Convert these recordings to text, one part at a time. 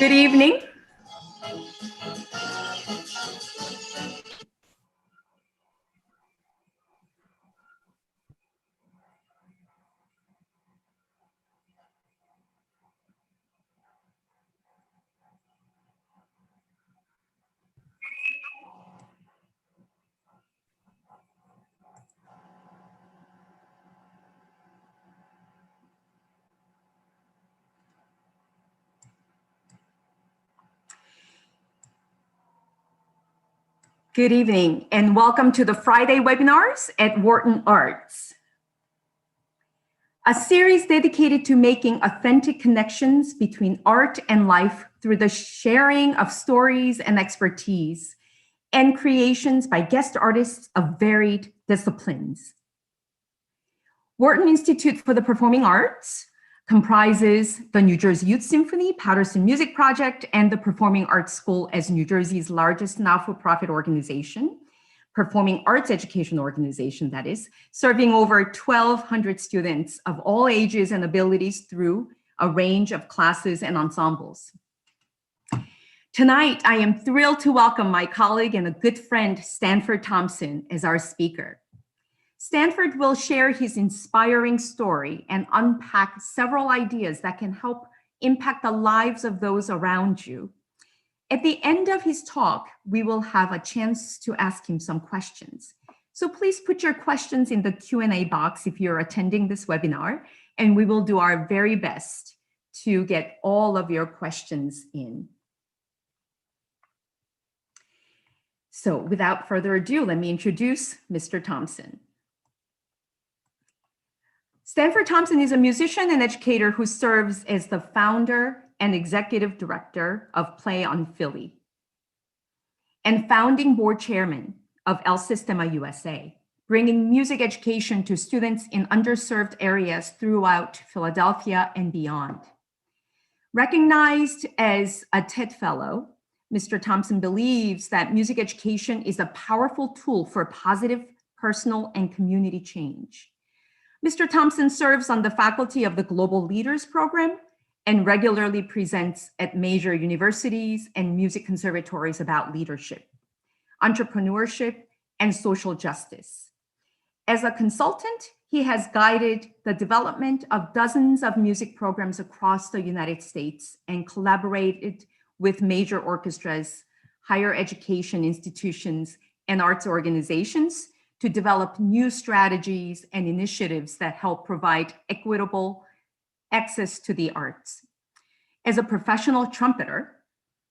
Good evening. Good evening, and welcome to the Friday webinars at Wharton Arts, a series dedicated to making authentic connections between art and life through the sharing of stories and expertise and creations by guest artists of varied disciplines. Wharton Institute for the Performing Arts comprises the New Jersey Youth Symphony, Patterson Music Project, and the Performing Arts School as New Jersey's largest not-for-profit organization, performing arts education organization, that is, serving over 1,200 students of all ages and abilities through a range of classes and ensembles. Tonight, I am thrilled to welcome my colleague and a good friend, Stanford Thompson, as our speaker. Stanford will share his inspiring story and unpack several ideas that can help impact the lives of those around you. At the end of his talk, we will have a chance to ask him some questions. So please put your questions in the Q&A box if you're attending this webinar, and we will do our very best to get all of your questions in. So without further ado, let me introduce Mr. Thompson. Stanford Thompson is a musician and educator who serves as the founder and executive director of Play on Philly and founding board chairman of Sistema USA, bringing music education to students in underserved areas throughout Philadelphia and beyond. Recognized as a TED Fellow, Mr. Thompson believes that music education is a powerful tool for positive personal and community change. Mr. Thompson serves on the faculty of the Global Leaders Program and regularly presents at major universities and music conservatories about leadership, entrepreneurship, and social justice. As a consultant, he has guided the development of dozens of music programs across the United States and collaborated with major orchestras, higher education institutions, and arts organizations to develop new strategies and initiatives that help provide equitable access to the arts. As a professional trumpeter,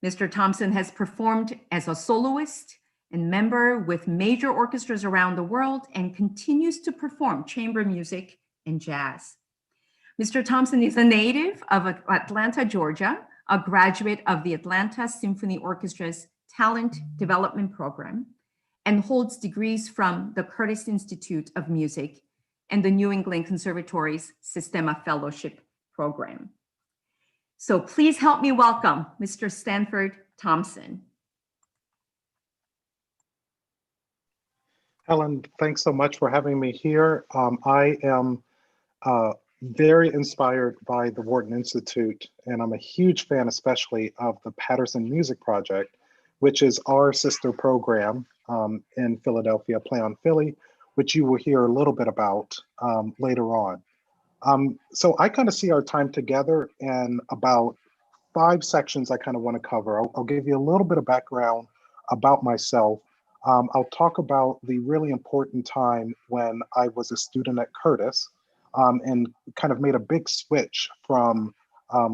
Mr. Thompson has performed as a soloist and member with major orchestras around the world and continues to perform chamber music and jazz. Mr. Thompson is a native of Atlanta, Georgia, a graduate of the Atlanta Symphony Orchestra's Talent Development Program, and holds degrees from the Curtis Institute of Music and the New England Conservatory's Sistema Fellowship Program. So please help me welcome Mr. Stanford Thompson. Helen, thanks so much for having me here. I am very inspired by the Wharton Institute, and I'm a huge fan especially of the Patterson Music Project, which is our sister program in Philadelphia, Play on Philly, which you will hear a little bit about later on. So I kind of see our time together in about 5 sections I kind of want to cover. I'll give you a little bit of background about myself. I'll talk about the really important time when I was a student at Curtis and kind of made a big switch from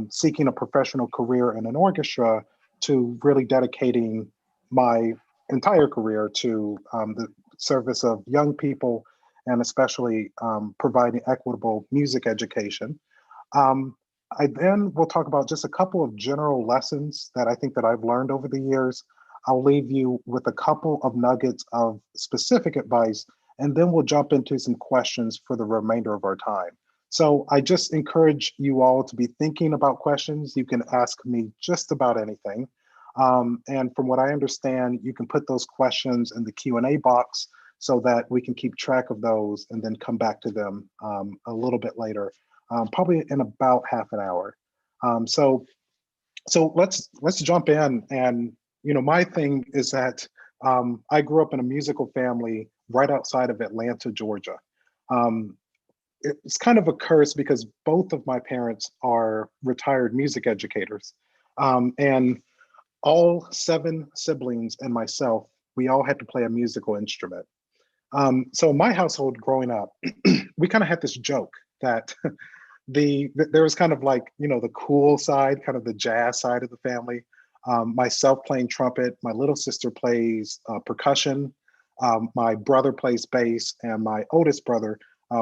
seeking a professional career in an orchestra to really dedicating my entire career to the service of young people and especially providing equitable music education. I then will talk about just a couple of general lessons that I think that I've learned over the years. I'll leave you with a couple of nuggets of specific advice, and then we'll jump into some questions for the remainder of our time. So I just encourage you all to be thinking about questions. You can ask me just about anything. And from what I understand, you can put those questions in the Q&A box so that we can keep track of those and then come back to them a little bit later, probably in about half an hour. So let's jump in. And my thing is that I grew up in a musical family right outside of Atlanta, Georgia. It's kind of a curse because both of my parents are retired music educators. And all 7 siblings and myself, we all had to play a musical instrument. So in my household growing up, we kind of had this joke that there was kind of like, the cool side, kind of the jazz side of the family. Myself playing trumpet, my little sister plays percussion, my brother plays bass, and my oldest brother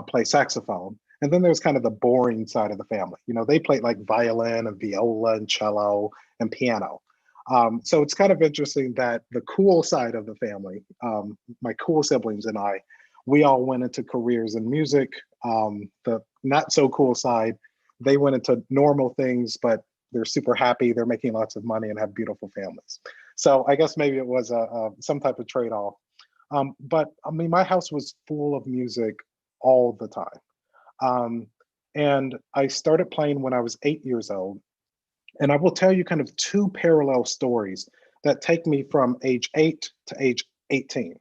plays saxophone. And then there's kind of the boring side of the family. They played like violin and viola and cello and piano. So it's kind of interesting that the cool side of the family, my cool siblings and I, we all went into careers in music. The not so cool side, they went into normal things, but they're super happy, they're making lots of money and have beautiful families. So I guess maybe it was some type of trade-off. But I mean, my house was full of music all the time. And I started playing when I was 8 years old. And I will tell you kind of 2 parallel stories that take me from age 8 to age 18.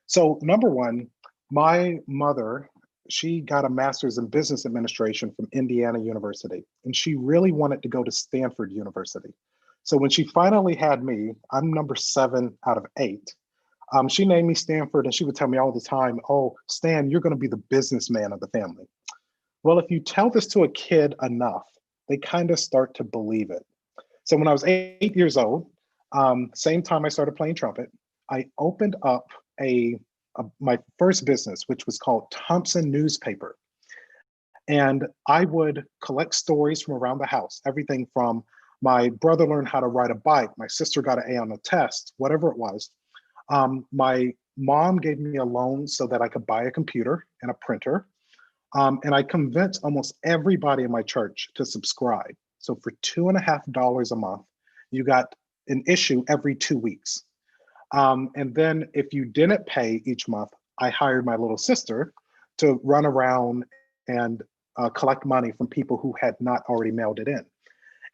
So number one, my mother, she got a master's in business administration from Indiana University, and she really wanted to go to Stanford University. So when she finally had me, I'm number 7 out of 8. She named me Stanford, and she would tell me all the time, "Oh, Stan, you're going to be the businessman of the family." Well, if you tell this to a kid enough, they kind of start to believe it. So when I was 8 years old, same time I started playing trumpet, I opened up my first business, which was called Thompson Newspaper. And I would collect stories from around the house, everything from my brother learned how to ride a bike, my sister got an A on a test, whatever it was. My mom gave me a loan so that I could buy a computer and a printer. And I convinced almost everybody in my church to subscribe. So for $2.50 a month, you got an issue every 2 weeks. And then if you didn't pay each month, I hired my little sister to run around and collect money from people who had not already mailed it in.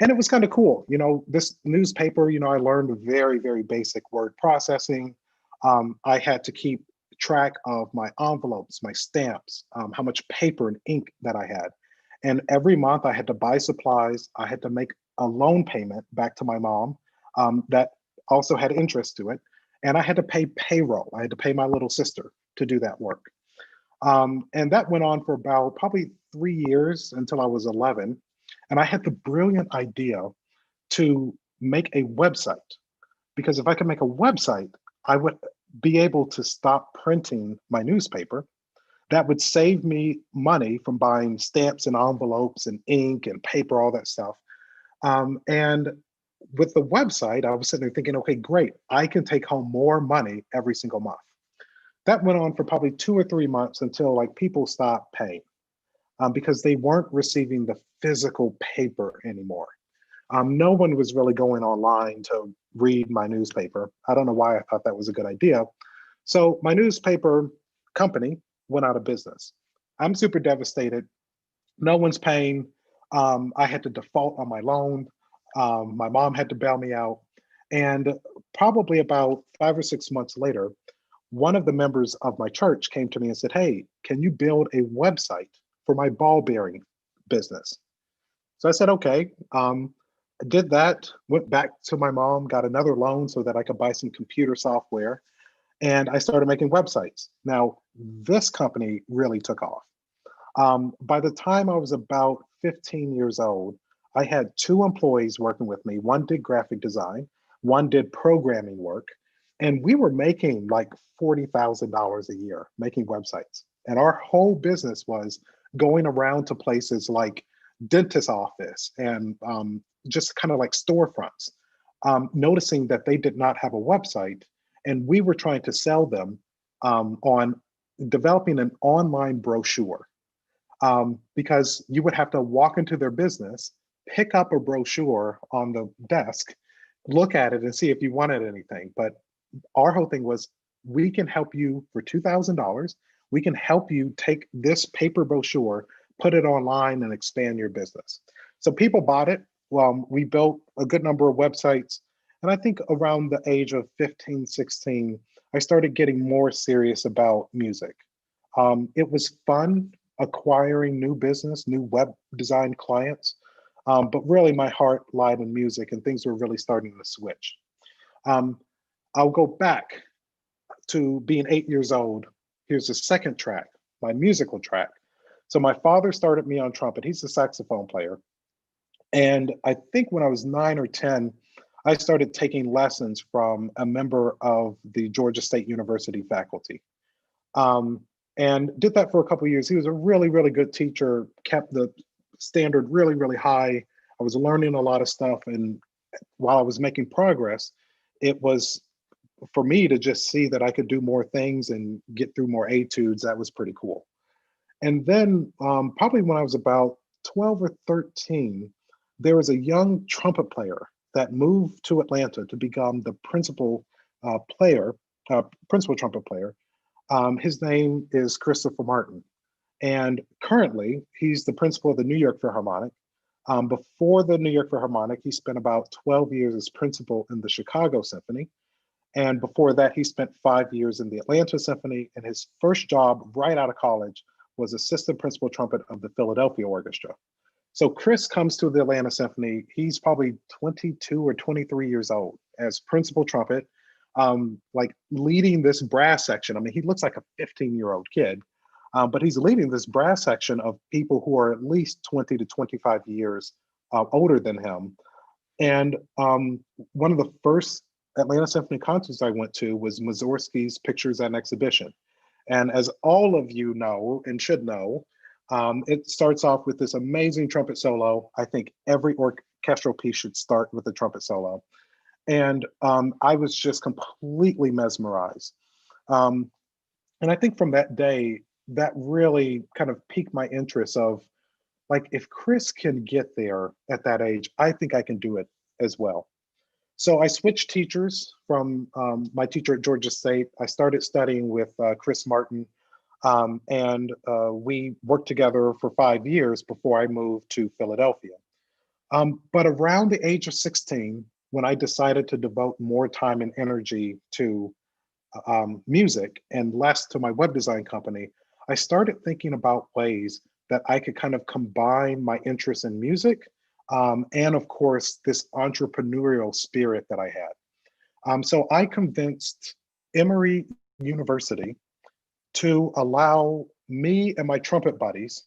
And it was kind of cool. This newspaper, I learned very, very basic word processing. I had to keep track of my envelopes, my stamps, how much paper and ink that I had. And every month I had to buy supplies. I had to make a loan payment back to my mom that also had interest to it. And I had to pay payroll. I had to pay my little sister to do that work. And that went on for about probably 3 years until I was 11. And I had the brilliant idea to make a website, because if I could make a website, I would be able to stop printing my newspaper. That would save me money from buying stamps and envelopes and ink and paper, all that stuff. And with the website, I was sitting there thinking, okay, great, I can take home more money every single month. That went on for probably 2 or 3 months until like people stopped paying because they weren't receiving the physical paper anymore. No one was really going online to read my newspaper. I don't know why I thought that was a good idea. So my newspaper company went out of business. I'm super devastated. No one's paying. I had to default on my loan. My mom had to bail me out. And probably about 5 or 6 months later, one of the members of my church came to me and said, hey, can you build a website for my ball bearing business? So I said, okay. I did that, went back to my mom, got another loan so that I could buy some computer software, and I started making websites. Now, this company really took off. By the time I was about 15 years old, I had 2 employees working with me. One did graphic design, one did programming work, and we were making like $40,000 a year making websites. And our whole business was going around to places like dentist office and just kind of like storefronts, noticing that they did not have a website, and we were trying to sell them on developing an online brochure, because you would have to walk into their business, pick up a brochure on the desk, look at it and see if you wanted anything. But our whole thing was, we can help you for $2,000. We can help you take this paper brochure, put it online and expand your business. So people bought it. We built a good number of websites. And I think around the age of 15, 16, I started getting more serious about music. It was fun acquiring new business, new web design clients. But really my heart lied in music and things were really starting to switch. I'll go back to being 8 years old. Here's the second track, my musical track. So my father started me on trumpet. He's a saxophone player. And I think when I was 9 or 10, I started taking lessons from a member of the Georgia State University faculty. And did that for a couple of years. He was a really, really good teacher, kept the standard really, really high. I was learning a lot of stuff. And while I was making progress, it was for me to just see that I could do more things and get through more etudes. That was pretty cool. And then probably when I was about 12 or 13, there was a young trumpet player that moved to Atlanta to become the principal trumpet player. His name is Christopher Martin. And currently, he's the principal of the New York Philharmonic. Before the New York Philharmonic, he spent about 12 years as principal in the Chicago Symphony. And before that, he spent 5 years in the Atlanta Symphony. And his first job right out of college was assistant principal trumpet of the Philadelphia Orchestra. So Chris comes to the Atlanta Symphony. He's probably 22 or 23 years old as principal trumpet, like leading this brass section. I mean, he looks like a 15-year-old kid, but he's leading this brass section of people who are at least 20 to 25 years older than him. And one of the first Atlanta Symphony concerts I went to was Mussorgsky's Pictures and Exhibition. And as all of you know and should know, it starts off with this amazing trumpet solo. I think every orchestral piece should start with a trumpet solo. And I was just completely mesmerized. And I think from that day, that really kind of piqued my interest of, like, if Chris can get there at that age, I think I can do it as well. So I switched teachers from my teacher at Georgia State. I started studying with Chris Martin, and we worked together for 5 years before I moved to Philadelphia. But around the age of 16, when I decided to devote more time and energy to music and less to my web design company, I started thinking about ways that I could kind of combine my interest in music and of course, this entrepreneurial spirit that I had. So I convinced Emory University to allow me and my trumpet buddies,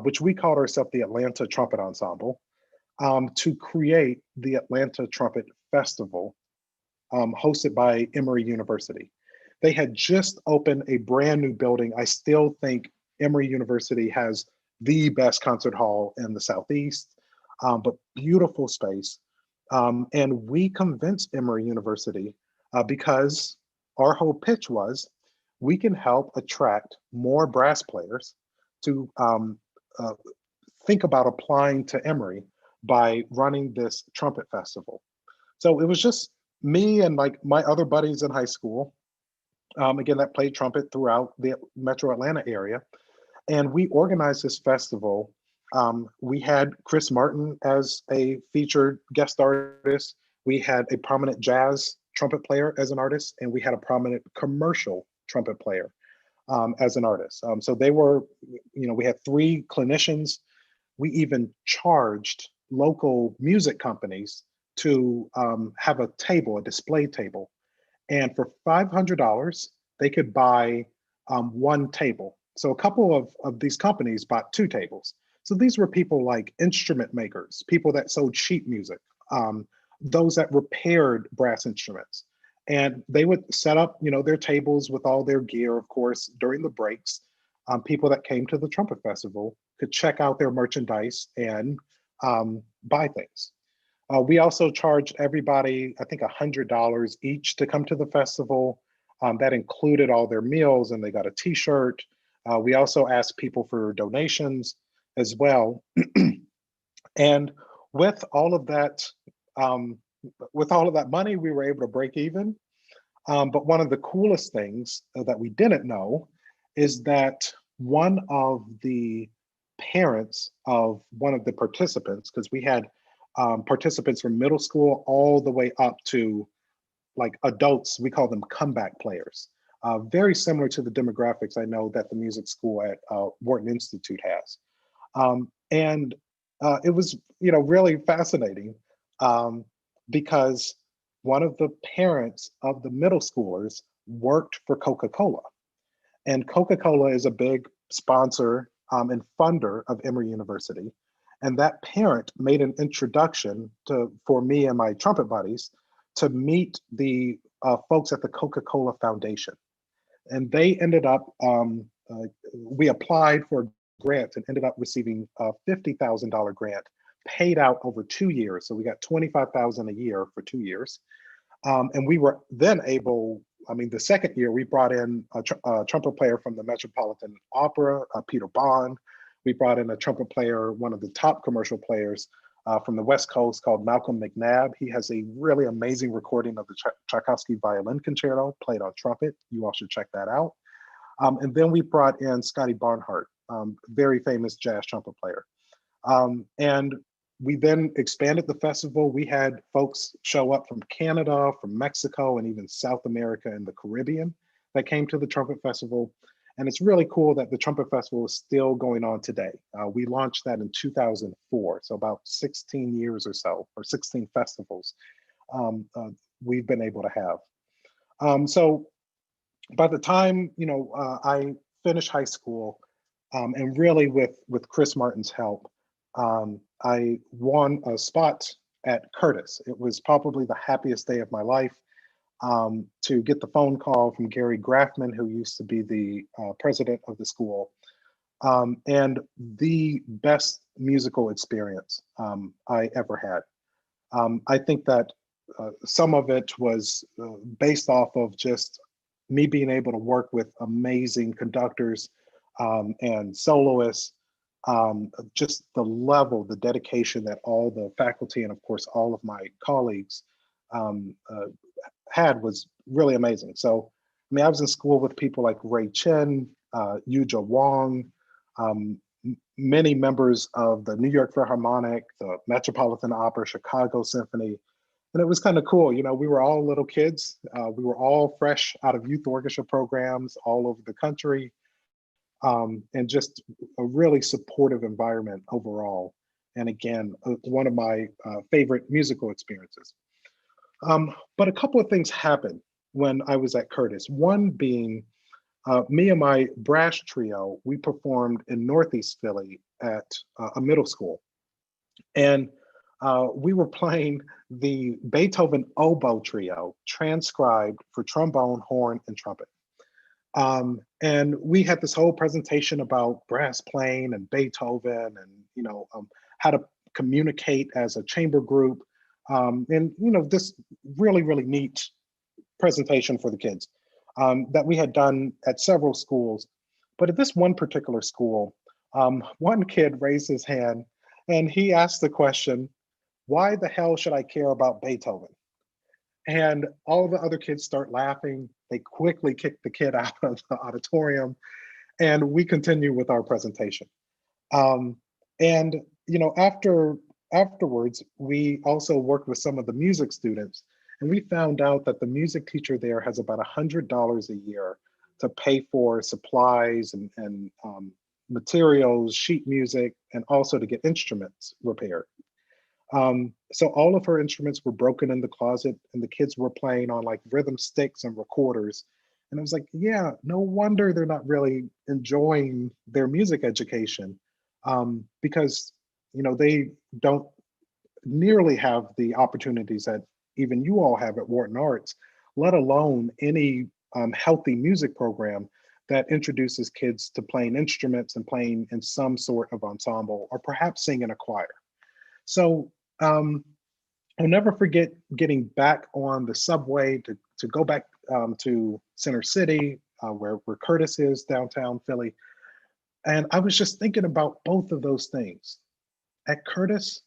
which we called ourselves the Atlanta Trumpet Ensemble, to create the Atlanta Trumpet Festival hosted by Emory University. They had just opened a brand new building. I still think Emory University has the best concert hall in the Southeast, but beautiful space. And we convinced Emory University because our whole pitch was we can help attract more brass players to uh, think about applying to Emory by running this trumpet festival. So it was just me and like my other buddies in high school, again, that played trumpet throughout the Metro Atlanta area. And we organized this festival. We had Chris Martin as a featured guest artist. We had a prominent jazz trumpet player as an artist, and we had a prominent commercial trumpet player as an artist. So they were, we had 3 clinicians. We even charged local music companies to have a table, a display table. And for $500, they could buy 1 table. So a couple of these companies bought 2 tables. So these were people like instrument makers, people that sold sheet music, those that repaired brass instruments. And they would set up, their tables with all their gear, of course, during the breaks. People that came to the Trumpet Festival could check out their merchandise and buy things. We also charged everybody, I think, $100 each to come to the festival. That included all their meals, and they got a T-shirt. We also asked people for donations as well. And with all of that, money, we were able to break even. But one of the coolest things that we didn't know is that one of the parents of one of the participants, because we had participants from middle school all the way up to like adults, we call them comeback players. Very similar to the demographics I know that the music school at Wharton Institute has. And it was, really fascinating because one of the parents of the middle schoolers worked for Coca-Cola. And Coca-Cola is a big sponsor and funder of Emory University. And that parent made an introduction for me and my trumpet buddies to meet the folks at the Coca-Cola Foundation. And they ended up, we applied for a grant and ended up receiving a $50,000 grant paid out over 2 years. So we got $25,000 a year for 2 years. And we were then able, the second year, we brought in a trumpet player from the Metropolitan Opera, Peter Bond. We brought in a trumpet player, one of the top commercial players from the West Coast called Malcolm McNabb. He has a really amazing recording of the Tchaikovsky Violin Concerto played on trumpet. You all should check that out. And then we brought in Scotty Barnhart, very famous jazz trumpet player. And we then expanded the festival. We had folks show up from Canada, from Mexico, and even South America and the Caribbean that came to the Trumpet Festival. And it's really cool that the Trumpet Festival is still going on today. We launched that in 2004, so about 16 years or so, or 16 festivals we've been able to have. So by the time I finished high school, and really with Chris Martin's help, I won a spot at Curtis. It was probably the happiest day of my life to get the phone call from Gary Graffman, who used to be the president of the school, and the best musical experience I ever had. I think that some of it was based off of just me being able to work with amazing conductors and soloists. Just the level, the dedication that all the faculty and of course all of my colleagues had was really amazing. So, I was in school with people like Ray Chen, Yuja Wong, many members of the New York Philharmonic, the Metropolitan Opera, Chicago Symphony, And it was kind of cool. We were all little kids. We were all fresh out of youth orchestra programs all over the country, and just a really supportive environment overall. And again, one of my favorite musical experiences. But a couple of things happened when I was at Curtis. One being, me and my brass trio, we performed in Northeast Philly at a middle school. And we were playing the Beethoven oboe trio, transcribed for trombone, horn, and trumpet. And we had this whole presentation about brass playing and Beethoven, and how to communicate as a chamber group, and this really, really neat presentation for the kids that we had done at several schools. But at this one particular school, one kid raised his hand and he asked the question, "Why the hell should I care about Beethoven?" And all the other kids start laughing. They quickly kick the kid out of the auditorium, and we continue with our presentation. And afterwards, we also worked with some of the music students, and we found out that the music teacher there has about $100 a year to pay for supplies and materials, sheet music, and also to get instruments repaired. So all of her instruments were broken in the closet, and the kids were playing on like rhythm sticks and recorders. And I was like, yeah, no wonder they're not really enjoying their music education, because they don't nearly have the opportunities that even you all have at Wharton Arts, let alone any healthy music program that introduces kids to playing instruments and playing in some sort of ensemble, or perhaps sing in a choir. So I'll never forget getting back on the subway to go back to Center City, where Curtis is, downtown Philly. And I was just thinking about both of those things. At Curtis,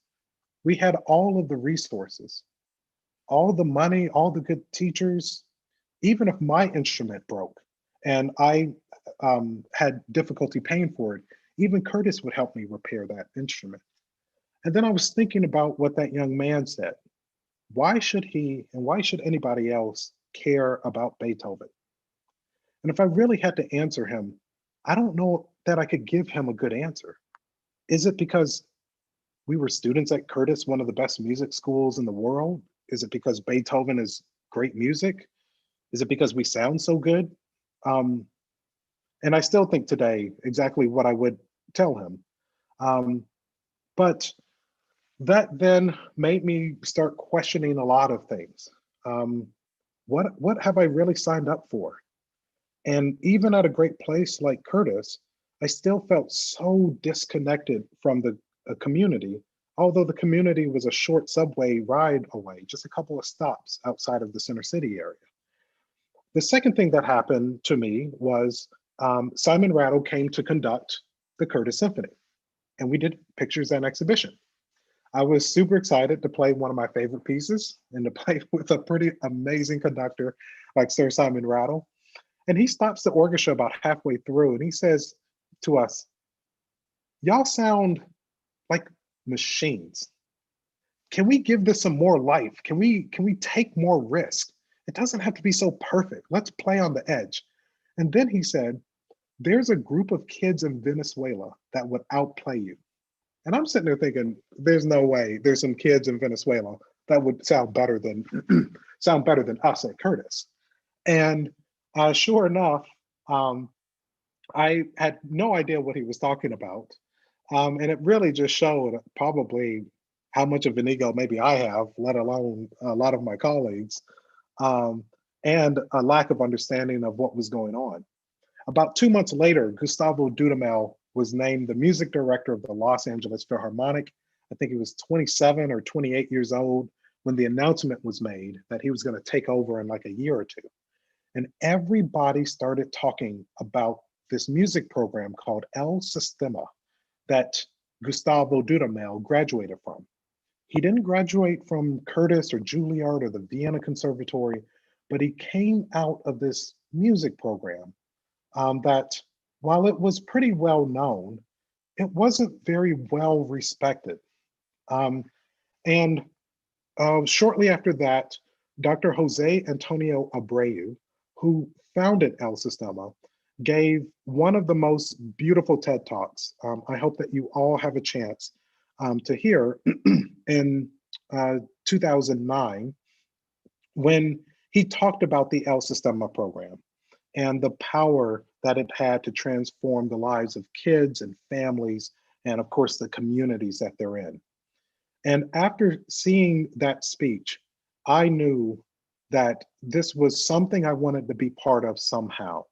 we had all of the resources, all the money, all the good teachers. Even if my instrument broke and I had difficulty paying for it, even Curtis would help me repair that instrument. And then I was thinking about what that young man said. Why should he and why should anybody else care about Beethoven? And if I really had to answer him, I don't know that I could give him a good answer. Is it because we were students at Curtis, one of the best music schools in the world? Is it because Beethoven is great music? Is it because we sound so good? And I still think today exactly what I would tell him. But that then made me start questioning a lot of things. What have I really signed up for? And even at a great place like Curtis, I still felt so disconnected from the community, although the community was a short subway ride away, just a couple of stops outside of the Center City area. The second thing that happened to me was Simon Rattle came to conduct the Curtis Symphony, and we did pictures and exhibition. I was super excited to play one of my favorite pieces and to play with a pretty amazing conductor like Sir Simon Rattle. And he stops the orchestra about halfway through and he says to us, "Y'all sound like machines. Can we give this some more life? Can we take more risk? It doesn't have to be so perfect. Let's play on the edge." And then he said, "There's a group of kids in Venezuela that would outplay you." And I'm sitting there thinking, there's no way there's some kids in Venezuela that would sound better than us at Curtis. And sure enough, I had no idea what he was talking about. And it really just showed probably how much of an ego maybe I have, let alone a lot of my colleagues, and a lack of understanding of what was going on. About 2 months later, Gustavo Dudamel was named the music director of the Los Angeles Philharmonic. I think he was 27 or 28 years old when the announcement was made that he was going to take over in like a year or two. And everybody started talking about this music program called El Sistema that Gustavo Dudamel graduated from. He didn't graduate from Curtis or Juilliard or the Vienna Conservatory, but he came out of this music program that, while it was pretty well known, it wasn't very well respected. And Shortly after that, Dr. Jose Antonio Abreu, who founded El Sistema, gave one of the most beautiful TED Talks. I hope that you all have a chance to hear in 2009, when he talked about the El Sistema program and the power that it had to transform the lives of kids and families, and of course, the communities that they're in. And after seeing that speech, I knew that this was something I wanted to be part of somehow.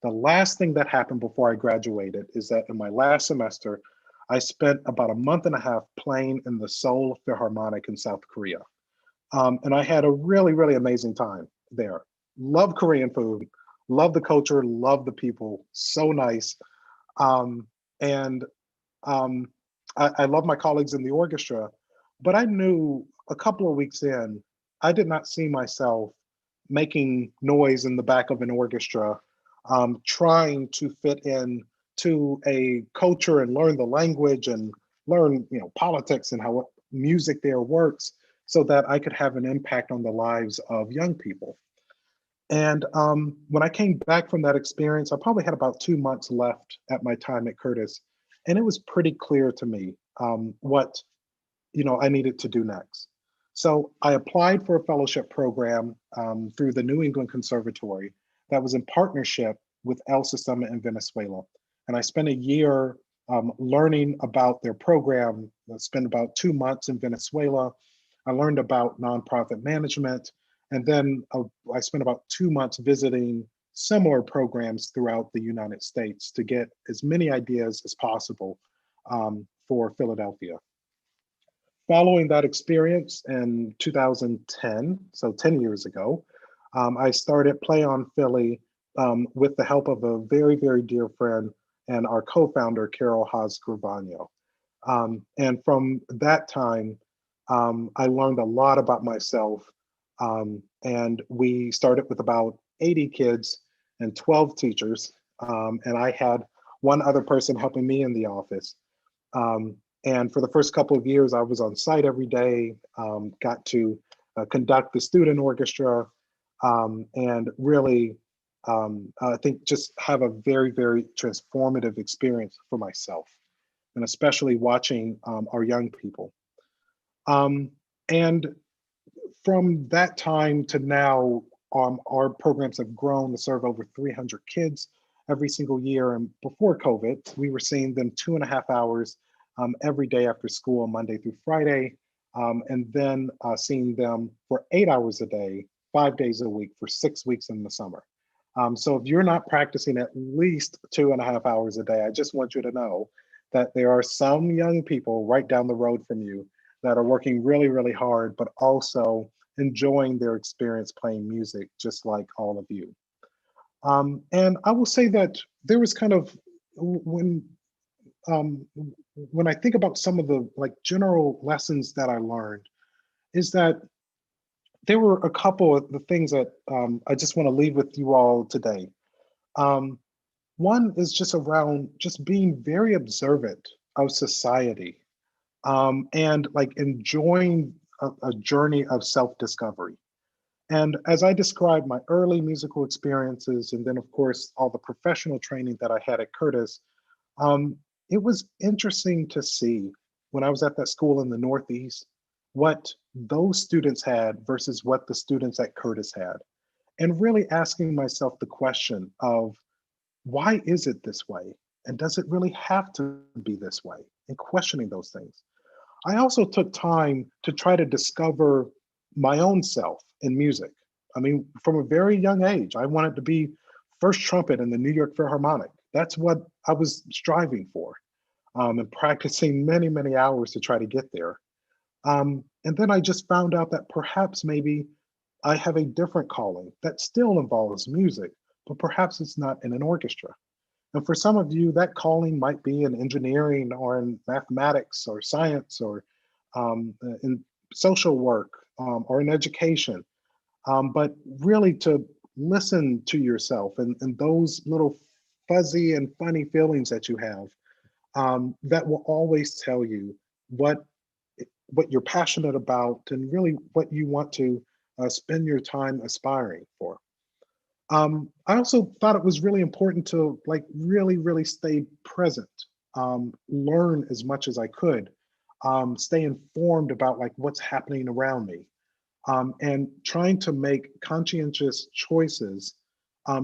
The last thing that happened before I graduated is that in my last semester, I spent about a month and a half playing in the Seoul Philharmonic in South Korea. And I had a really, really amazing time there. Love Korean food, love the culture, love the people, so nice. Um, and um, I love my colleagues in the orchestra, but I knew a couple of weeks in, I did not see myself making noise in the back of an orchestra, trying to fit in to a culture and learn the language and learn, politics and how music there works, so that I could have an impact on the lives of young people. And when I came back from that experience, I probably had about 2 months left at my time at Curtis, and it was pretty clear to me what I needed to do next. So I applied for a fellowship program through the New England Conservatory that was in partnership with El Sistema in Venezuela, and I spent a year learning about their program. I spent about 2 months in Venezuela. I learned about nonprofit management. And then I spent about 2 months visiting similar programs throughout the United States to get as many ideas as possible for Philadelphia. Following that experience in 2010, so 10 years ago, I started Play on Philly with the help of a very, very dear friend and our co-founder, Carol Haas-Gravano. And from that time, I learned a lot about myself. And we started with about 80 kids and 12 teachers. And I had one other person helping me in the office. And for the first couple of years, I was on site every day, got to conduct the student orchestra, and really, I think just have a very, very transformative experience for myself, and especially watching our young people. And from that time to now, our programs have grown to serve over 300 kids every single year. And before COVID, we were seeing them 2.5 hours every day after school, Monday through Friday, and then seeing them for 8 hours a day, 5 days a week for 6 weeks in the summer. So if you're not practicing at least 2.5 hours a day, I just want you to know that there are some young people right down the road from you that are working really, really hard, but also enjoying their experience playing music, just like all of you. And I will say that there was kind of, um, when I think about some of the general lessons that I learned, is that there were a couple of the things that I just want to leave with you all today. One is just around just being very observant of society, and enjoying a journey of self-discovery. And as I described my early musical experiences, and then of course, all the professional training that I had at Curtis, it was interesting to see when I was at that school in the Northeast, what those students had versus what the students at Curtis had. And really asking myself the question of, why is it this way? And does it really have to be this way? And questioning those things. I also took time to try to discover my own self in music. I mean, from a very young age, I wanted to be first trumpet in the New York Philharmonic. That's what I was striving for, and practicing many, many hours to try to get there. And then I just found out that perhaps maybe I have a different calling that still involves music, but perhaps it's not in an orchestra. And for some of you, that calling might be in engineering or in mathematics or science or in social work, or in education. But really to listen to yourself and those little fuzzy and funny feelings that you have, that will always tell you what what you're passionate about and really what you want to spend your time aspiring for. I also thought it was really important to like really stay present, learn as much as I could, stay informed about like what's happening around me, and trying to make conscientious choices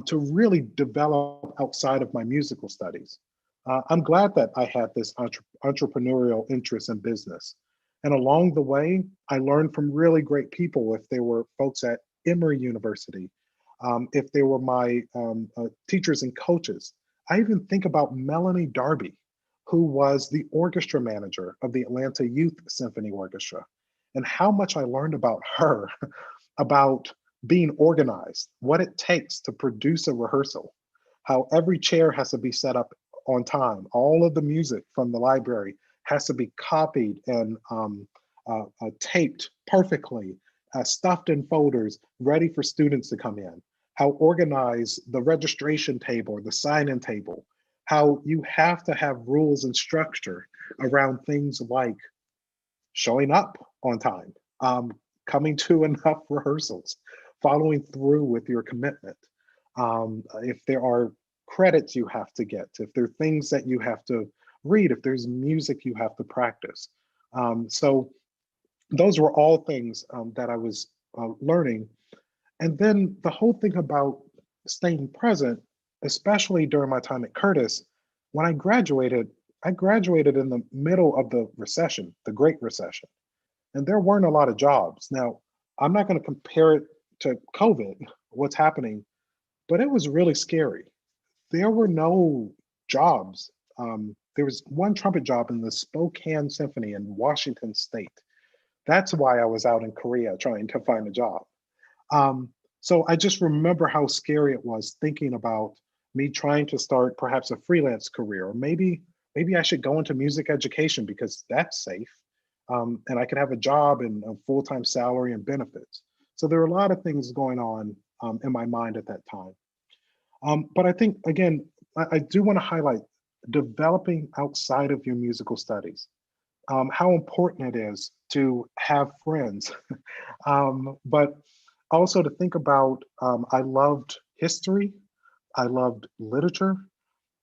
to really develop outside of my musical studies. I'm glad that I had this entrepreneurial interest in business. And along the way, I learned from really great people. If they were folks at Emory University, if they were my teachers and coaches. I even think about Melanie Darby, who was the orchestra manager of the Atlanta Youth Symphony Orchestra, and how much I learned about her, about being organized, what it takes to produce a rehearsal, how every chair has to be set up on time, all of the music from the library has to be copied and taped perfectly, stuffed in folders, ready for students to come in, how organized the registration table, the sign-in table, how you have to have rules and structure around things like showing up on time, coming to enough rehearsals, following through with your commitment. If there are credits you have to get, if there are things that you have to read, if there's music you have to practice. So those were all things that I was learning. And then the whole thing about staying present, especially during my time at Curtis, when I graduated in the middle of the recession, the Great Recession, and there weren't a lot of jobs. Now, I'm not going to compare it to COVID, what's happening, but it was really scary. There were no jobs. There was one trumpet job in the Spokane Symphony in Washington State. That's why I was out in Korea trying to find a job. So I just remember how scary it was thinking about me trying to start perhaps a freelance career, or maybe I should go into music education because that's safe, and I could have a job and a full-time salary and benefits. So there were a lot of things going on in my mind at that time. But I think, again, I do want to highlight developing outside of your musical studies, how important it is to have friends, but also to think about, I loved history, I loved literature,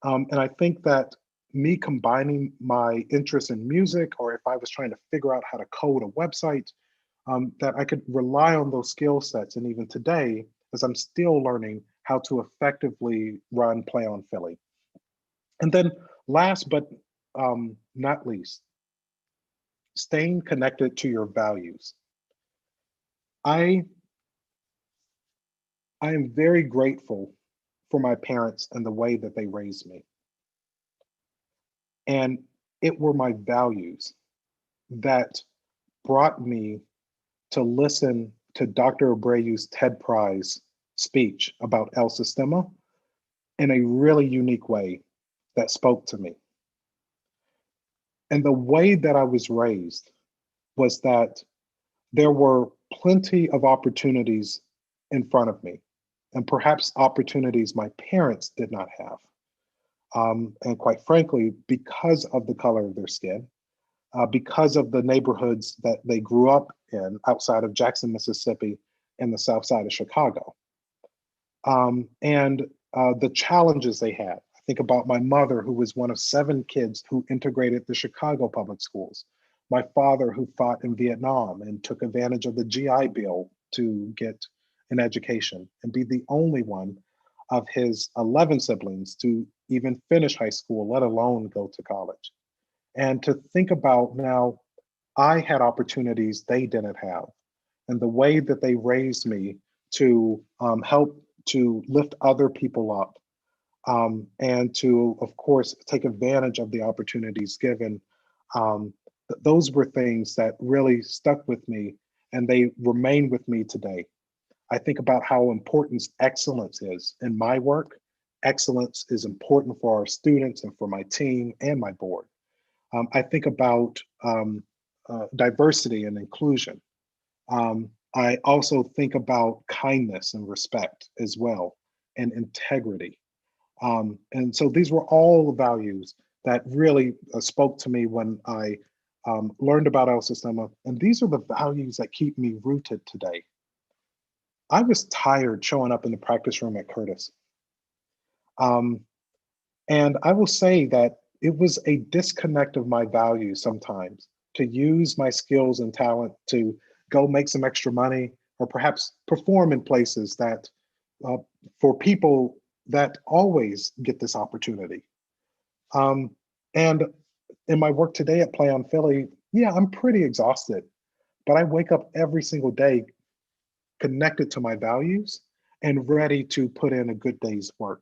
and I think that me combining my interest in music, or if I was trying to figure out how to code a website, that I could rely on those skill sets. And even today, as I'm still learning how to effectively run Play on Philly. And then last but not least, staying connected to your values. I am very grateful for my parents and the way that they raised me. And it were my values that brought me to listen to Dr. Abreu's TED Prize speech about El Sistema in a really unique way that spoke to me. And the way that I was raised was that there were plenty of opportunities in front of me, and perhaps opportunities my parents did not have. And quite frankly, because of the color of their skin, because of the neighborhoods that they grew up in outside of Jackson, Mississippi, and the south side of Chicago. And the challenges they had. I think about my mother, who was one of 7 kids who integrated the Chicago public schools. My father, who fought in Vietnam and took advantage of the GI Bill to get an education and be the only one of his 11 siblings to even finish high school, let alone go to college. And to think about now, I had opportunities they didn't have. And the way that they raised me to help to lift other people up, and to, of course, take advantage of the opportunities given. Those were things that really stuck with me, and they remain with me today. I think about how important excellence is in my work. Excellence is important for our students and for my team and my board. I think about diversity and inclusion. I also think about kindness and respect as well, and integrity. And so these were all the values that really spoke to me when I learned about El Sistema, and these are the values that keep me rooted today. I was tired showing up in the practice room at Curtis. And I will say that it was a disconnect of my values sometimes to use my skills and talent to go make some extra money or perhaps perform in places that for people that always get this opportunity. And in my work today at Play on Philly, yeah, I'm pretty exhausted, but I wake up every single day connected to my values and ready to put in a good day's work.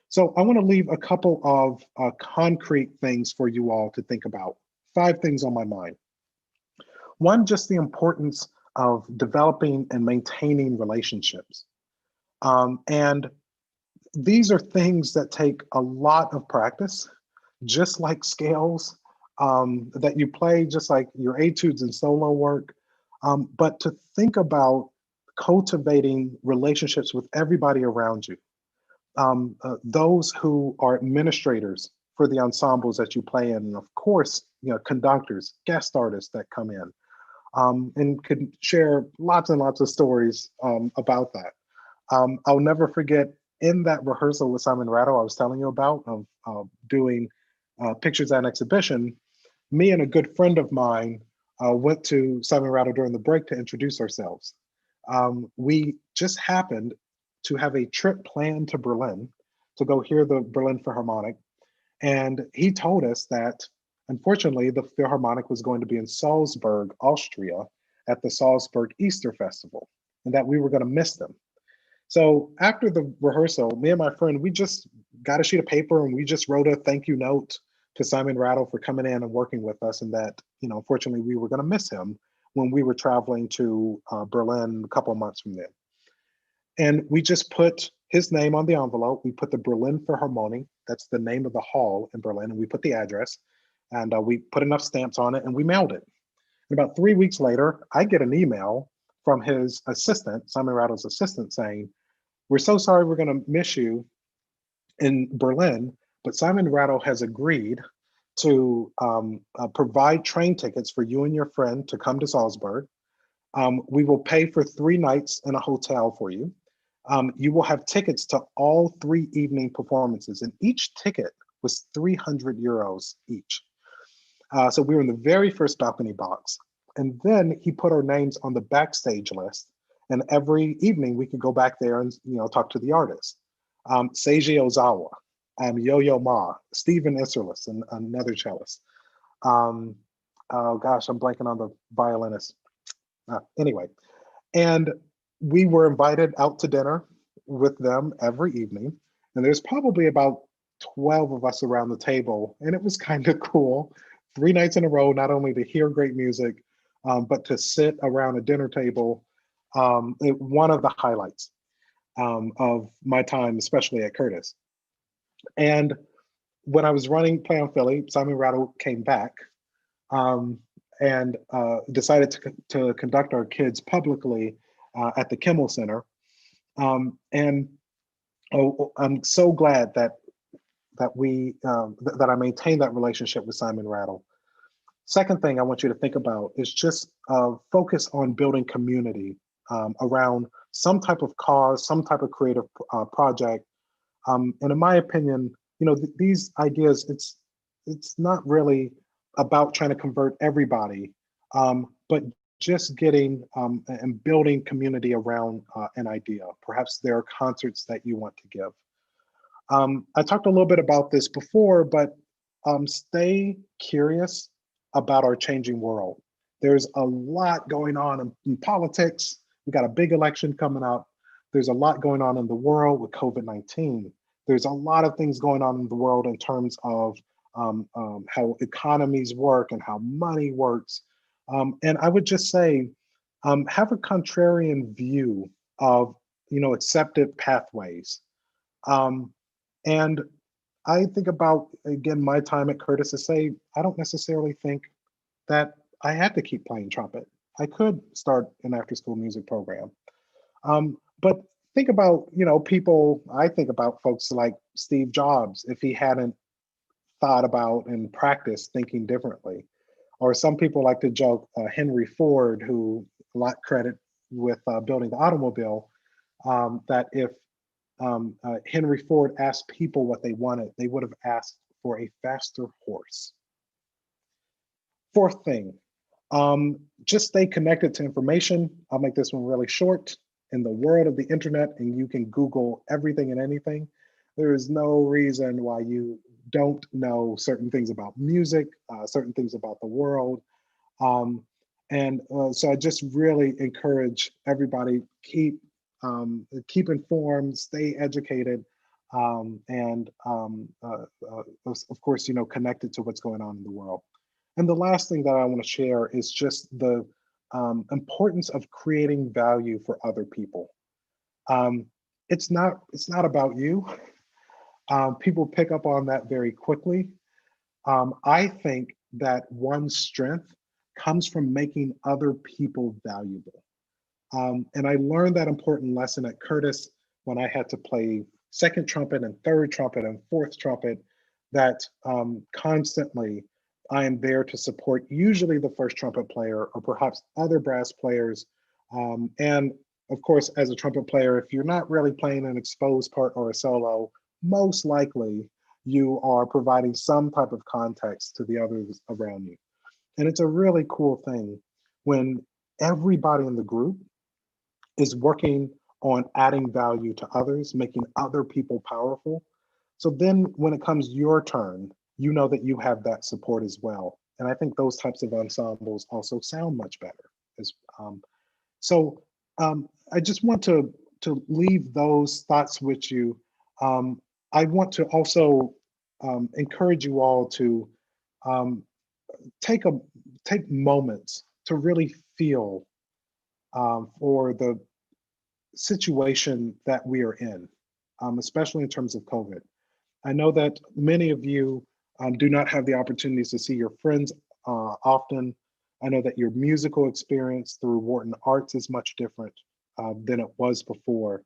So I want to leave a couple of concrete things for you all to think about. 5 things on my mind. One, just the importance of developing and maintaining relationships. And these are things that take a lot of practice, just like scales that you play, just like your etudes and solo work. But to think about cultivating relationships with everybody around you. Those who are administrators for the ensembles that you play in, and of course, conductors, guest artists that come in, and could share lots and lots of stories about that. I'll never forget in that rehearsal with Simon Rattle I was telling you about of doing pictures at an exhibition, me and a good friend of mine went to Simon Rattle during the break to introduce ourselves. We just happened to have a trip planned to Berlin to go hear the Berlin Philharmonic. And he told us that, unfortunately, the Philharmonic was going to be in Salzburg, Austria, at the Salzburg Easter Festival, and that we were going to miss them. So after the rehearsal, me and my friend, we just got a sheet of paper and we just wrote a thank you note to Simon Rattle for coming in and working with us, and that, unfortunately, we were going to miss him when we were traveling to Berlin a couple of months from then. And we just put his name on the envelope. We put the Berlin Philharmonic, that's the name of the hall in Berlin, and we put the address, and we put enough stamps on it, and we mailed it. And about 3 weeks later, I get an email from his assistant, Simon Rattle's assistant, saying, "We're so sorry we're going to miss you in Berlin, but Simon Rattle has agreed to provide train tickets for you and your friend to come to Salzburg. We will pay for 3 nights in a hotel for you. You will have tickets to all 3 evening performances, and each ticket was 300 euros each." So we were in the very first balcony box. And then he put our names on the backstage list. And every evening we could go back there and talk to the artists. Seiji Ozawa, Yo-Yo Ma, Stephen Isserlis, and another cellist. Oh gosh, I'm blanking on the violinist. Anyway, and we were invited out to dinner with them every evening. And there's probably about 12 of us around the table. And it was kind of cool. 3 nights in a row, not only to hear great music, but to sit around a dinner table. One of the highlights of my time, especially at Curtis. And when I was running Play on Philly, Simon Rattle came back and decided to conduct our kids publicly at the Kimmel Center. And I'm so glad that I maintained that relationship with Simon Rattle. Second thing I want you to think about is just focus on building community around some type of cause, some type of creative project. And in my opinion, these ideas, it's not really about trying to convert everybody, but just getting and building community around an idea. Perhaps there are concerts that you want to give. I talked a little bit about this before, but stay curious about our changing world. There's a lot going on in politics. We got a big election coming up. There's a lot going on in the world with COVID-19. There's a lot of things going on in the world in terms of how economies work and how money works. And I would just say, have a contrarian view of, accepted pathways. And I think about, again, my time at Curtis to say, I don't necessarily think that I had to keep playing trumpet. I could start an after-school music program. But think about, I think about folks like Steve Jobs, if he hadn't thought about and practiced thinking differently. Or some people like to joke, Henry Ford, who a lot credit with building the automobile, that if Henry Ford asked people what they wanted, they would have asked for a faster horse. Fourth thing, just stay connected to information. I'll make this one really short. In the world of the internet, and you can Google everything and anything, there is no reason why you don't know certain things about music, certain things about the world. So I just really encourage everybody, keep informed, stay educated, and of course, connected to what's going on in the world. And the last thing that I want to share is just the importance of creating value for other people. It's not about you. People pick up on that very quickly. I think that one's strength comes from making other people valuable. And I learned that important lesson at Curtis when I had to play second trumpet and third trumpet and fourth trumpet, that constantly I am there to support usually the first trumpet player or perhaps other brass players. And of course, as a trumpet player, if you're not really playing an exposed part or a solo, most likely you are providing some type of context to the others around you. And it's a really cool thing when everybody in the group is working on adding value to others, making other people powerful. So then when it comes your turn, you know that you have that support as well. And I think those types of ensembles also sound much better. I just want to leave those thoughts with you. I want to also encourage you all to take moments to really feel for the situation that we are in, especially in terms of COVID. I know that many of you do not have the opportunities to see your friends often. I know that your musical experience through Wharton Arts is much different than it was before.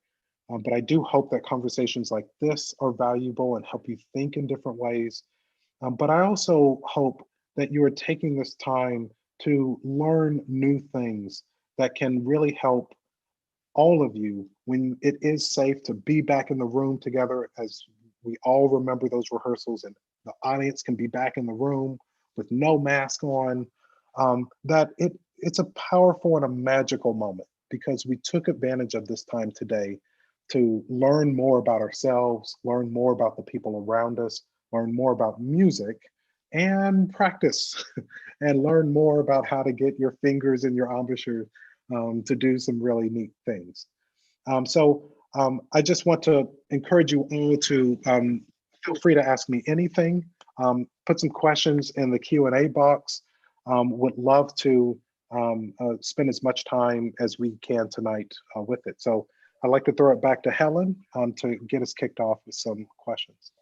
But I do hope that conversations like this are valuable and help you think in different ways. But I also hope that you are taking this time to learn new things that can really help all of you when it is safe to be back in the room together, as we all remember those rehearsals and the audience can be back in the room with no mask on, that it's a powerful and a magical moment because we took advantage of this time today to learn more about ourselves, learn more about the people around us, learn more about music, and practice and learn more about how to get your fingers and your embouchure to do some really neat things. I just want to encourage you all to feel free to ask me anything. Put some questions in the Q&A box. Would love to spend as much time as we can tonight with it. So I'd like to throw it back to Helen to get us kicked off with some questions.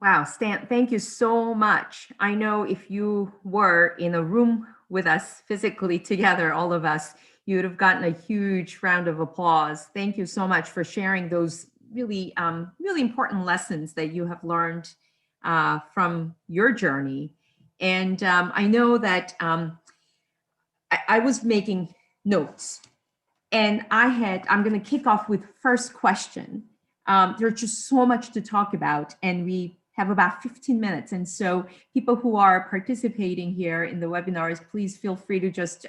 Wow, Stan, thank you so much. I know if you were in a room with us physically together, all of us, you would have gotten a huge round of applause. Thank you so much for sharing those really, really important lessons that you have learned from your journey. And I know that I was making notes, and I'm going to kick off with first question. There's just so much to talk about, and we have about 15 minutes. And so people who are participating here in the webinars, please feel free to just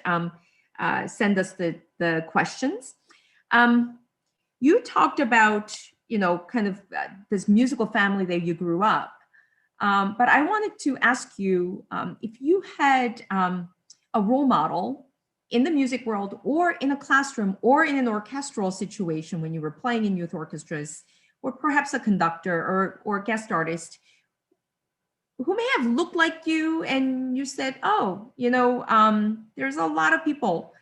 send us the questions. You talked about, kind of this musical family that you grew up. But I wanted to ask you if you had a role model in the music world or in a classroom or in an orchestral situation when you were playing in youth orchestras, or perhaps a conductor or guest artist who may have looked like you and you said, oh, there's a lot of people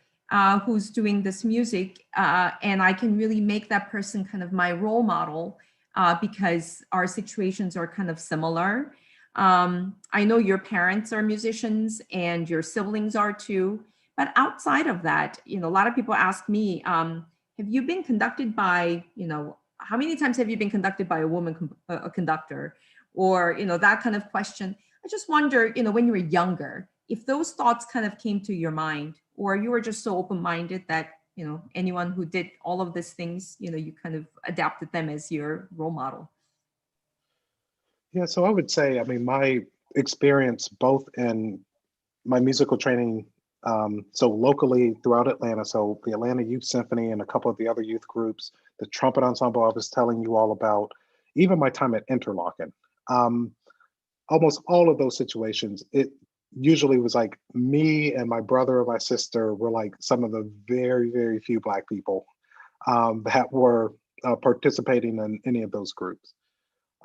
who's doing this music and I can really make that person kind of my role model because our situations are kind of similar. I know your parents are musicians and your siblings are too, but outside of that, a lot of people ask me, have you been conducted by, how many times have you been conducted by a woman a conductor, or that kind of question. I just wonder, when you were younger, if those thoughts kind of came to your mind, or you were just so open-minded that anyone who did all of these things, you kind of adapted them as your role model. Yeah, so I would say, I mean, my experience both in my musical training, so locally throughout Atlanta, so the Atlanta Youth Symphony and a couple of the other youth groups, the trumpet ensemble I was telling you all about, even my time at Interlochen, almost all of those situations, it usually was like me and my brother or my sister were like some of the very, very few Black people that were participating in any of those groups.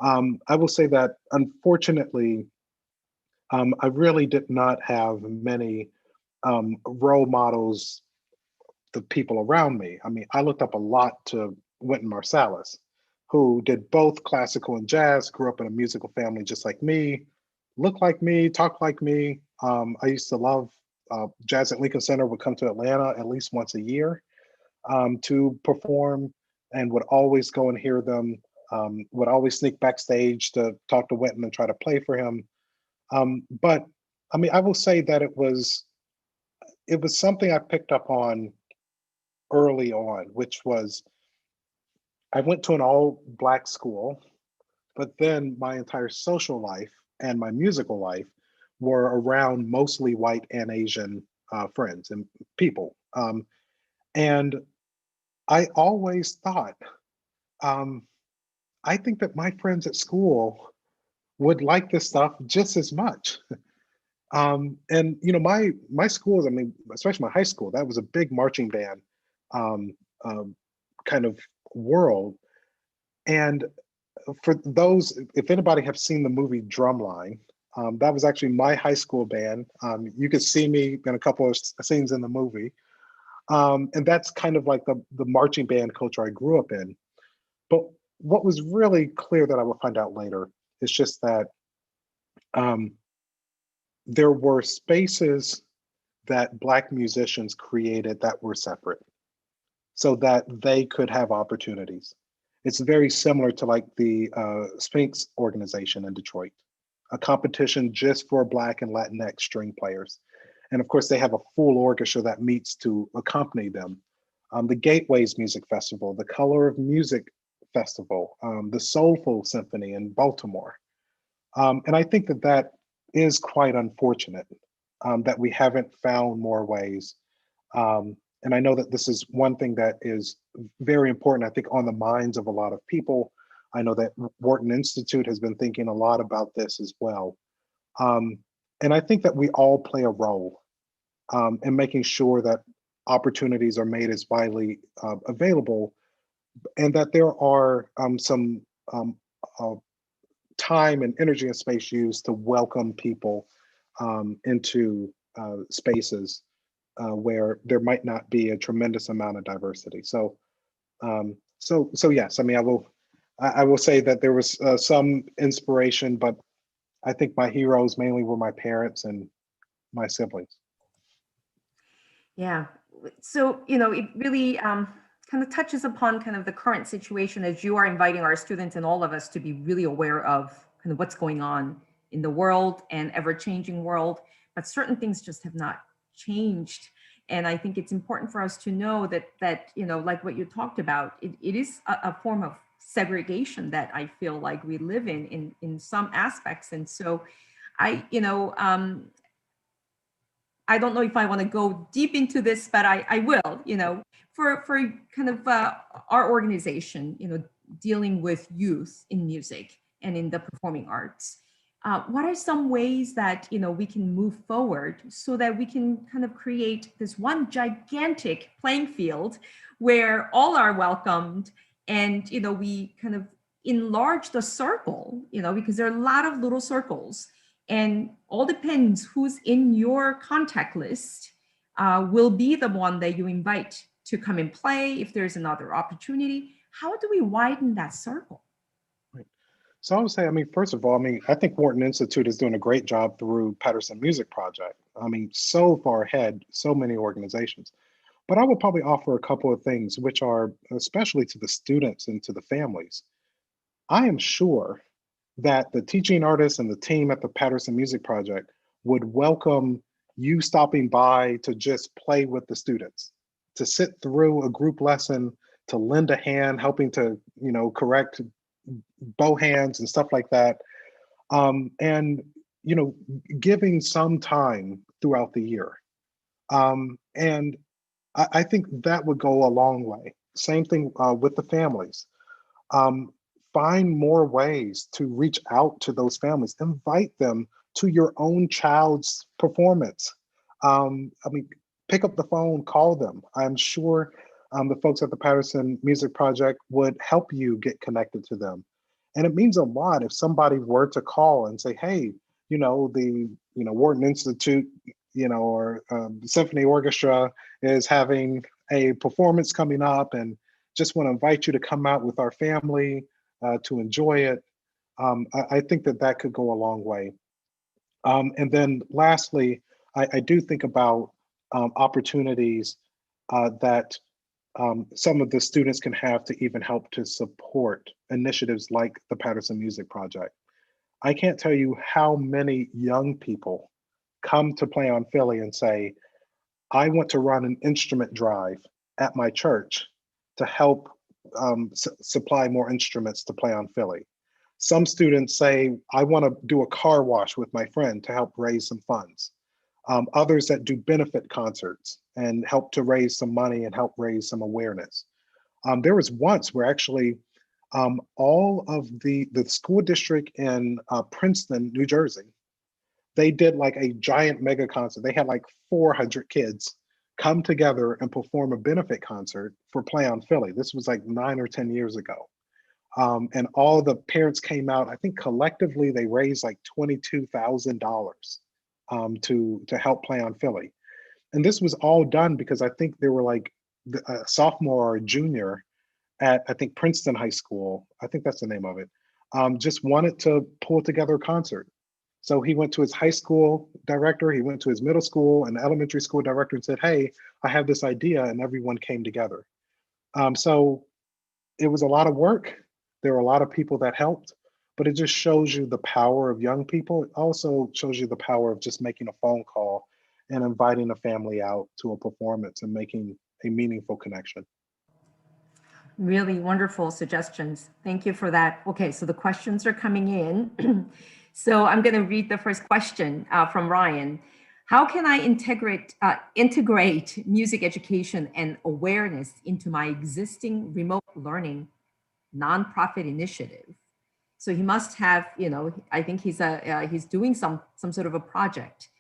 I will say that unfortunately, I really did not have many role models, the people around me. I mean, I looked up a lot to Wynton Marsalis, who did both classical and jazz, grew up in a musical family just like me, looked like me, talked like me. I used to love Jazz at Lincoln Center, would come to Atlanta at least once a year to perform, and would always go and hear them, would always sneak backstage to talk to Wynton and try to play for him. But I mean, I will say that it was something I picked up on early on, which was I went to an all Black school, but then my entire social life and my musical life were around mostly white and Asian friends and people. And I always thought, I think that my friends at school would like this stuff just as much. And my schools, I mean, especially my high school, that was a big marching band um, um, kind of world. And for those, if anybody have seen the movie Drumline, that was actually my high school band. You could see me in a couple of scenes in the movie. And that's kind of like the marching band culture I grew up in. But what was really clear that I will find out later is just that um, there were spaces that Black musicians created that were separate so that they could have opportunities. It's very similar to like the Sphinx organization in Detroit, a competition just for Black and Latinx string players. And of course, they have a full orchestra that meets to accompany them. The Gateways Music Festival, the Color of Music Festival, the Soulful Symphony in Baltimore. And I think that that is quite unfortunate that we haven't found more ways. And I know that this is one thing that is very important, I think, on the minds of a lot of people. I know that Wharton Institute has been thinking a lot about this as well. And I think that we all play a role in making sure that opportunities are made as widely available, and that there are some time and energy and space used to welcome people into spaces where there might not be a tremendous amount of diversity. So, so yes, I mean, I will say that there was some inspiration, but I think my heroes mainly were my parents and my siblings. Yeah. So, it really kind of touches upon kind of the current situation as you are inviting our students and all of us to be really aware of kind of what's going on in the world and ever-changing world. But certain things just have not changed. And I think it's important for us to know that like what you talked about, it is a form of segregation that I feel like we live in some aspects. And so I don't know if I want to go deep into this, but I will, for kind of our organization, dealing with youth in music and in the performing arts. What are some ways that, we can move forward so that we can kind of create this one gigantic playing field where all are welcomed and, we kind of enlarge the circle, because there are a lot of little circles. And all depends who's in your contact list will be the one that you invite to come and play if there's another opportunity. How do we widen that circle? Right. So I would say, I mean, first of all, I mean, I think Wharton Institute is doing a great job through Patterson Music Project. I mean, so far ahead, so many organizations. But I would probably offer a couple of things, which are especially to the students and to the families. I am sure that the teaching artists and the team at the Patterson Music Project would welcome you stopping by to just play with the students, to sit through a group lesson, to lend a hand, helping to, correct bow hands and stuff like that. And, giving some time throughout the year. And I think that would go a long way. Same thing with the families. Um, find more ways to reach out to those families. Invite them to your own child's performance. Pick up the phone, call them. I'm sure the folks at the Patterson Music Project would help you get connected to them. And it means a lot if somebody were to call and say, hey, the Wharton Institute, or the Symphony Orchestra is having a performance coming up, and just want to invite you to come out with our family to enjoy it. I think that could go a long way. And then lastly, I do think about opportunities that some of the students can have to even help to support initiatives like the Patterson Music Project. I can't tell you how many young people come to Play on Philly and say, I want to run an instrument drive at my church to help supply more instruments to Play on Philly. Some students say, I want to do a car wash with my friend to help raise some funds. Others that do benefit concerts and help to raise some money and help raise some awareness. There was once where actually all of the school district in Princeton, New Jersey, they did like a giant mega concert. They had like 400 kids come together and perform a benefit concert for Play on Philly. This was like 9 or 10 years ago. And all the parents came out. I think collectively they raised like $22,000 to help Play on Philly. And this was all done because I think they were like a sophomore or a junior at, I think, Princeton High School. I think that's the name of it. Just wanted to pull together a concert. So he went to his high school director, he went to his middle school and elementary school director and said, hey, I have this idea, and everyone came together. So it was a lot of work. There were a lot of people that helped, but it just shows you the power of young people. It also shows you the power of just making a phone call and inviting a family out to a performance and making a meaningful connection. Really wonderful suggestions. Thank you for that. Okay, so the questions are coming in. So I'm going to read the first question from Ryan. How can I integrate music education and awareness into my existing remote learning nonprofit initiative? So he must have, I think he's doing some sort of a project.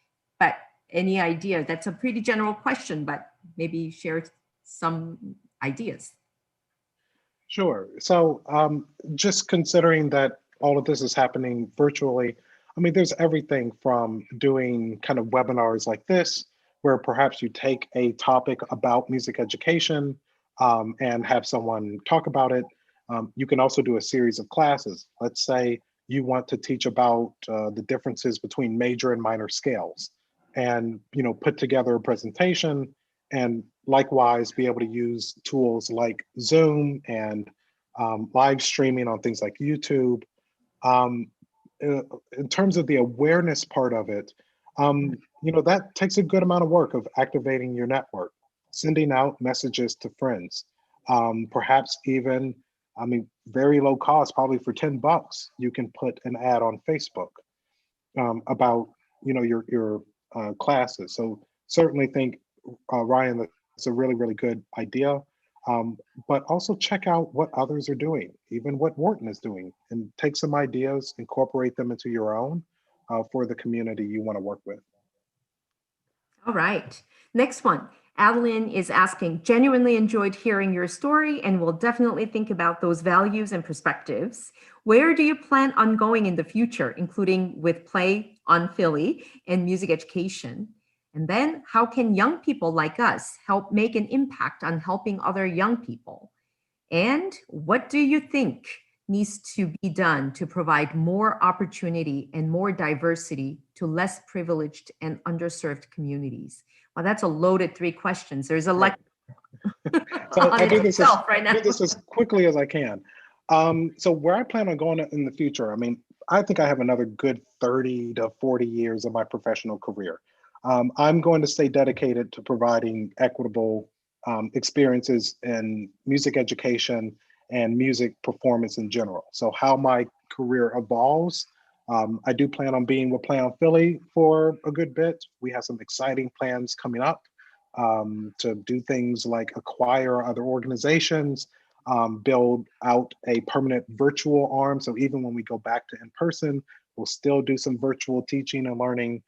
But any idea? That's a pretty general question, but maybe share some ideas. Sure. So just considering that all of this is happening virtually, I mean, there's everything from doing kind of webinars like this, where perhaps you take a topic about music education and have someone talk about it. You can also do a series of classes. Let's say you want to teach about the differences between major and minor scales, and put together a presentation, and likewise be able to use tools like Zoom and live streaming on things like YouTube. In terms of the awareness part of it, that takes a good amount of work of activating your network, sending out messages to friends, perhaps even, very low cost, probably for $10, you can put an ad on Facebook about, your classes. So certainly think, Ryan, that's a really, really good idea. But also check out what others are doing, even what Wharton is doing, and take some ideas, incorporate them into your own for the community you want to work with. All right. Next one. Adeline is asking, genuinely enjoyed hearing your story and will definitely think about those values and perspectives. Where do you plan on going in the future, including with Play on Philly and music education? And then how can young people like us help make an impact on helping other young people? And what do you think needs to be done to provide more opportunity and more diversity to less privileged and underserved communities? Well, that's a loaded 3 questions. There's a lot So on I'll its itself right now. do this as quickly as I can. So where I plan on going in the future, I mean, I think I have another good 30 to 40 years of my professional career. I'm going to stay dedicated to providing equitable experiences in music education and music performance in general. So how my career evolves, I do plan on being with Play on Philly for a good bit. We have some exciting plans coming up to do things like acquire other organizations, build out a permanent virtual arm. So even when we go back to in person, we'll still do some virtual teaching and learning.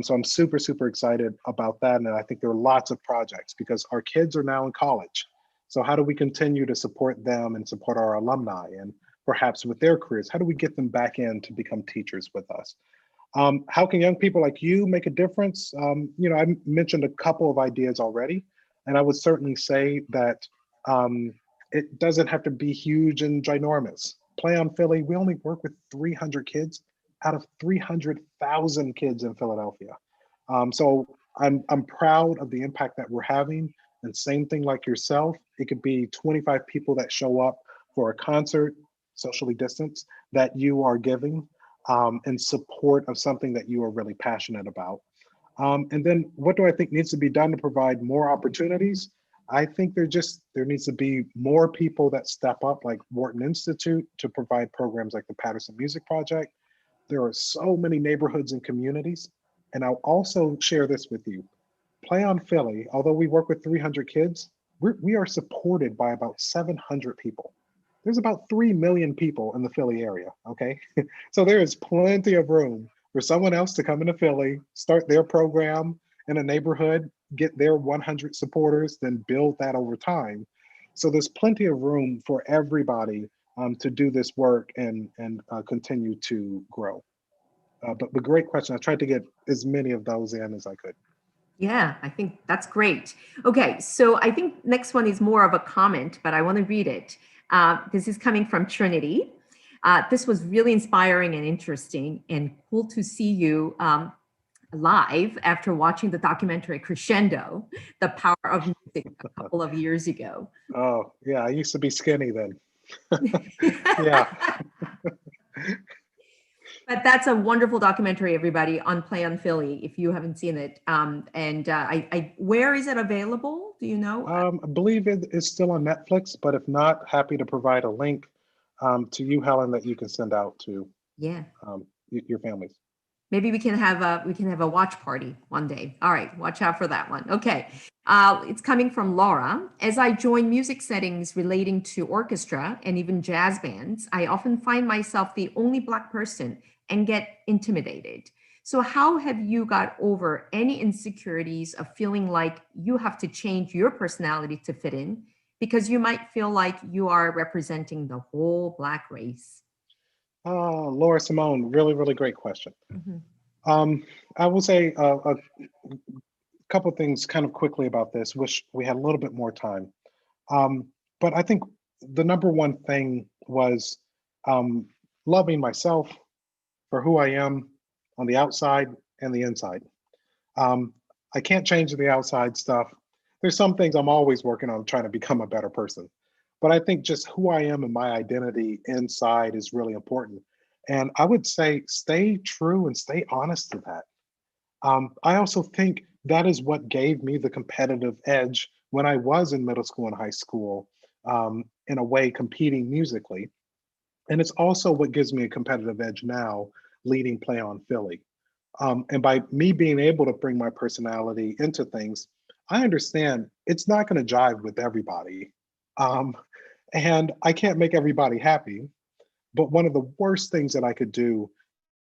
So I'm super, super excited about that. And I think there are lots of projects because our kids are now in college. So how do we continue to support them and support our alumni and perhaps with their careers? How do we get them back in to become teachers with us? How can young people like you make a difference? I mentioned a couple of ideas already, and I would certainly say that it doesn't have to be huge and ginormous. Play on Philly, we only work with 300 kids out of 300,000 kids in Philadelphia. So I'm proud of the impact that we're having. And same thing like yourself, it could be 25 people that show up for a concert, socially distanced, that you are giving in support of something that you are really passionate about. And then what do I think needs to be done to provide more opportunities? I think there needs to be more people that step up like Wharton Institute to provide programs like the Patterson Music Project. There are so many neighborhoods and communities. And I'll also share this with you. Play on Philly, although we work with 300 kids, we are supported by about 700 people. There's about 3 million people in the Philly area, okay? So there is plenty of room for someone else to come into Philly, start their program in a neighborhood, get their 100 supporters, then build that over time. So there's plenty of room for everybody to do this work and continue to grow. But great question. I tried to get as many of those in as I could. Yeah, I think that's great. Okay, so I think next one is more of a comment, but I want to read it. This is coming from Trinity. This was really inspiring and interesting and cool to see you live after watching the documentary Crescendo, The Power of Music a couple of years ago. Oh, yeah, I used to be skinny then. Yeah. But that's a wonderful documentary, everybody, on Play on Philly, if you haven't seen it. Where is it available? Do you know? I believe it is still on Netflix, but if not, happy to provide a link to you, Helen, that you can send out to your families. Maybe we can have a watch party one day. All right, watch out for that one. Okay, it's coming from Laura. As I join music settings relating to orchestra and even jazz bands, I often find myself the only Black person and get intimidated. So how have you got over any insecurities of feeling like you have to change your personality to fit in because you might feel like you are representing the whole Black race? Laura Simone, really, really great question. I will say a couple things kind of quickly about this. Wish we had a little bit more time. But I think the number one thing was loving myself for who I am on the outside and the inside. I can't change the outside stuff. There's some things I'm always working on trying to become a better person. But I think just who I am and my identity inside is really important. And I would say stay true and stay honest to that. I also think that is what gave me the competitive edge when I was in middle school and high school, in a way, competing musically. And it's also what gives me a competitive edge now, leading Play on Philly. And by me being able to bring my personality into things, I understand it's not going to jive with everybody. And I can't make everybody happy. But one of the worst things that I could do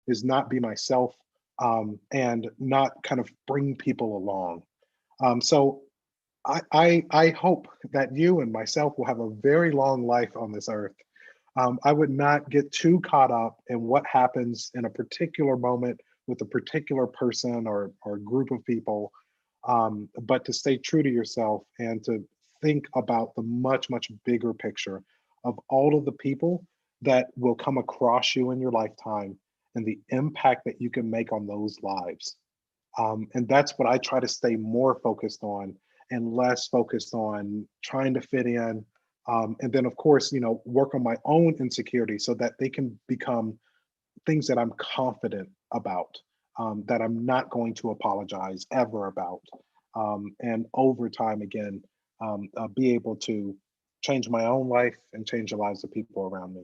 is not be myself and not kind of bring people along. So I hope that you and myself will have a very long life on this earth. I would not get too caught up in what happens in a particular moment with a particular person or group of people, but to stay true to yourself and to think about the much, much bigger picture of all of the people that will come across you in your lifetime and the impact that you can make on those lives. And that's what I try to stay more focused on and less focused on trying to fit in. And then of course, work on my own insecurities so that they can become things that I'm confident about, that I'm not going to apologize ever about. And over time, again, be able to change my own life and change the lives of people around me.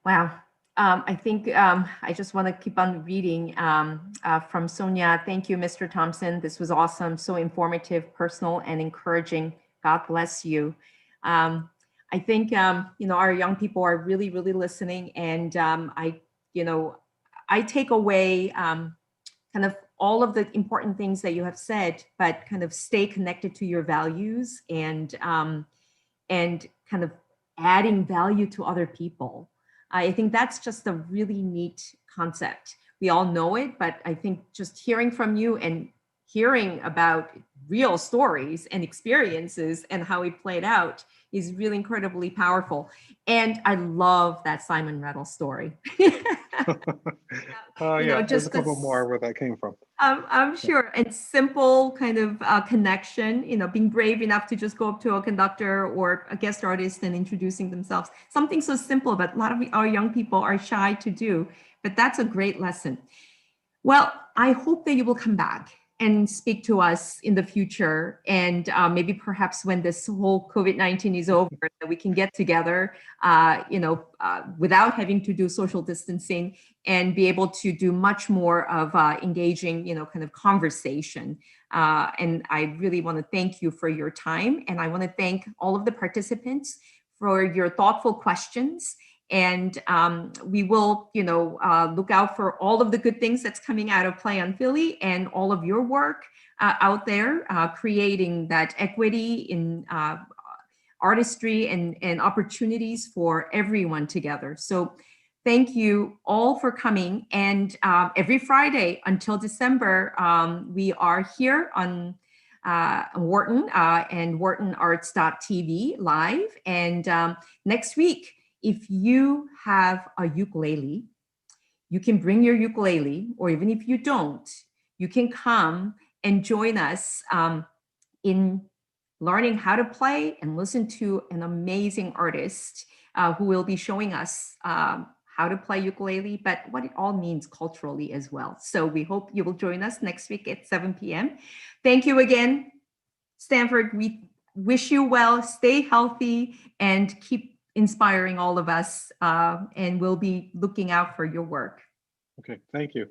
Wow. I think I just want to keep on reading from Sonia. Thank you, Mr. Thompson. This was awesome, so informative, personal, and encouraging. God bless you. I think our young people are really, really listening, and I take away kind of all of the important things that you have said, but kind of stay connected to your values and kind of adding value to other people. I think that's just a really neat concept. We all know it, but I think just hearing from you and hearing about real stories and experiences and how it played out is really incredibly powerful. And I love that Simon Rattle story. There's a couple more where that came from. I'm sure. And simple kind of connection, being brave enough to just go up to a conductor or a guest artist and introducing themselves. Something so simple, but a lot of our young people are shy to do. But that's a great lesson. Well, I hope that you will come back and speak to us in the future. And maybe perhaps when this whole COVID-19 is over, that we can get together, without having to do social distancing and be able to do much more of engaging, kind of conversation. And I really want to thank you for your time. And I want to thank all of the participants for your thoughtful questions. And we will, look out for all of the good things that's coming out of Play on Philly and all of your work out there, creating that equity in artistry and opportunities for everyone together. So thank you all for coming. And every Friday until December, we are here on Wharton and whartonarts.tv live. And next week, if you have a ukulele, you can bring your ukulele, or even if you don't, you can come and join us in learning how to play and listen to an amazing artist who will be showing us how to play ukulele, but what it all means culturally as well. So we hope you will join us next week at 7 p.m. Thank you again, Stanford. We wish you well, stay healthy, and keep inspiring all of us, and we'll be looking out for your work. Okay, thank you.